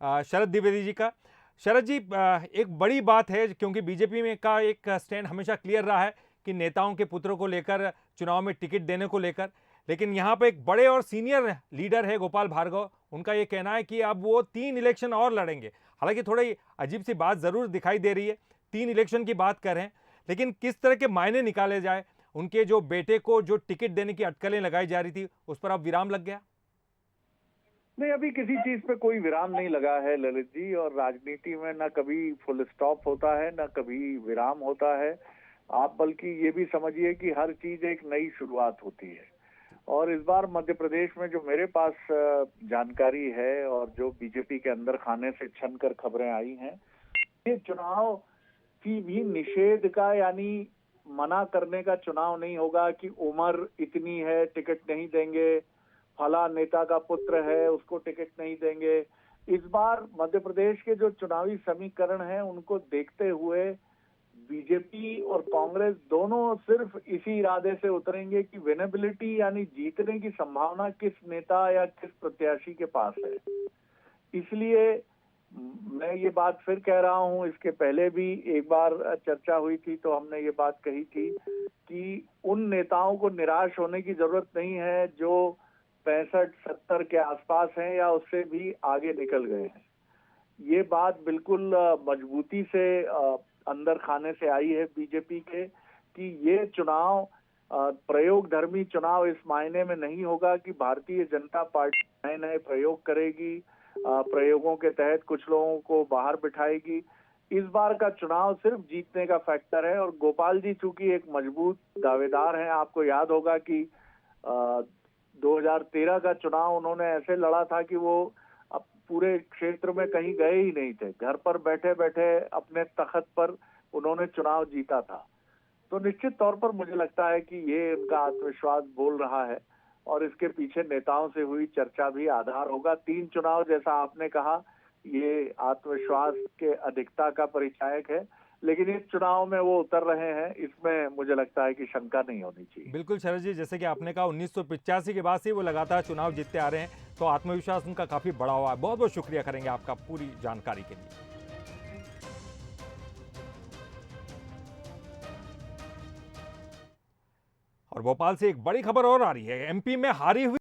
शरद द्विवेदी जी का। शरद जी, एक बड़ी बात है क्योंकि बीजेपी में का एक स्टैंड हमेशा क्लियर रहा है कि नेताओं के पुत्रों को लेकर चुनाव में टिकट देने को लेकर, लेकिन यहाँ पे एक बड़े और सीनियर लीडर है गोपाल भार्गव, उनका ये कहना है कि अब वो 3 इलेक्शन और लड़ेंगे। हालांकि थोड़ी अजीब सी बात ज़रूर दिखाई दे रही है, 3 इलेक्शन की बात कर रहे हैं, लेकिन किस तरह के मायने निकाले जाए, उनके जो बेटे को जो टिकट देने की अटकलें लगाई जा रही थी उस पर अब विराम लग गया? नहीं, अभी किसी चीज पे कोई विराम नहीं लगा है ललित जी। और राजनीति में ना कभी फुल स्टॉप होता है ना कभी विराम होता है। आप बल्कि ये भी समझिए कि हर चीज एक नई शुरुआत होती है। और इस बार मध्य प्रदेश में जो मेरे पास जानकारी है और जो बीजेपी के अंदर खाने से छन कर खबरें आई हैं, ये चुनाव की भी निषेध का यानी मना करने का चुनाव नहीं होगा कि उम्र इतनी है टिकट नहीं देंगे, फला नेता का पुत्र है उसको टिकट नहीं देंगे। इस बार मध्य प्रदेश के जो चुनावी समीकरण हैं उनको देखते हुए बीजेपी और कांग्रेस दोनों सिर्फ इसी इरादे से उतरेंगे कि विनेबिलिटी यानी जीतने की संभावना किस नेता या किस प्रत्याशी के पास है। इसलिए मैं ये बात फिर कह रहा हूं, इसके पहले भी एक बार चर्चा हुई थी तो हमने ये बात कही थी कि उन नेताओं को निराश होने की जरूरत नहीं है जो 65-70 के आसपास हैं या उससे भी आगे निकल गए हैं। ये बात बिल्कुल मजबूती से अंदर खाने से आई है बीजेपी के कि ये चुनाव प्रयोग धर्मी चुनाव इस मायने में नहीं होगा कि भारतीय जनता पार्टी नए नए प्रयोग करेगी, प्रयोगों के तहत कुछ लोगों को बाहर बिठाएगी। इस बार का चुनाव सिर्फ जीतने का फैक्टर है। और गोपाल जी चूंकि एक मजबूत दावेदार हैं, आपको याद होगा कि 2013 का चुनाव उन्होंने ऐसे लड़ा था कि वो अब पूरे क्षेत्र में कहीं गए ही नहीं थे, घर पर बैठे बैठे अपने तख्त पर उन्होंने चुनाव जीता था। तो निश्चित तौर पर मुझे लगता है कि ये उनका आत्मविश्वास बोल रहा है और इसके पीछे नेताओं से हुई चर्चा भी आधार होगा। 3 चुनाव जैसा आपने कहा, ये आत्मविश्वास के अधिकता का परिचायक है, लेकिन इस चुनाव में वो उतर रहे हैं, इसमें मुझे लगता है कि शंका नहीं होनी चाहिए। बिल्कुल शरद जी, जैसे कि आपने कहा 1985 के बाद से वो लगातार चुनाव जीतते आ रहे हैं, तो आत्मविश्वास उनका काफ़ी बढ़ा हुआ है। बहुत बहुत शुक्रिया करेंगे आपका पूरी जानकारी के लिए। और भोपाल से एक बड़ी खबर और आ रही है, एमपी में हारी हुई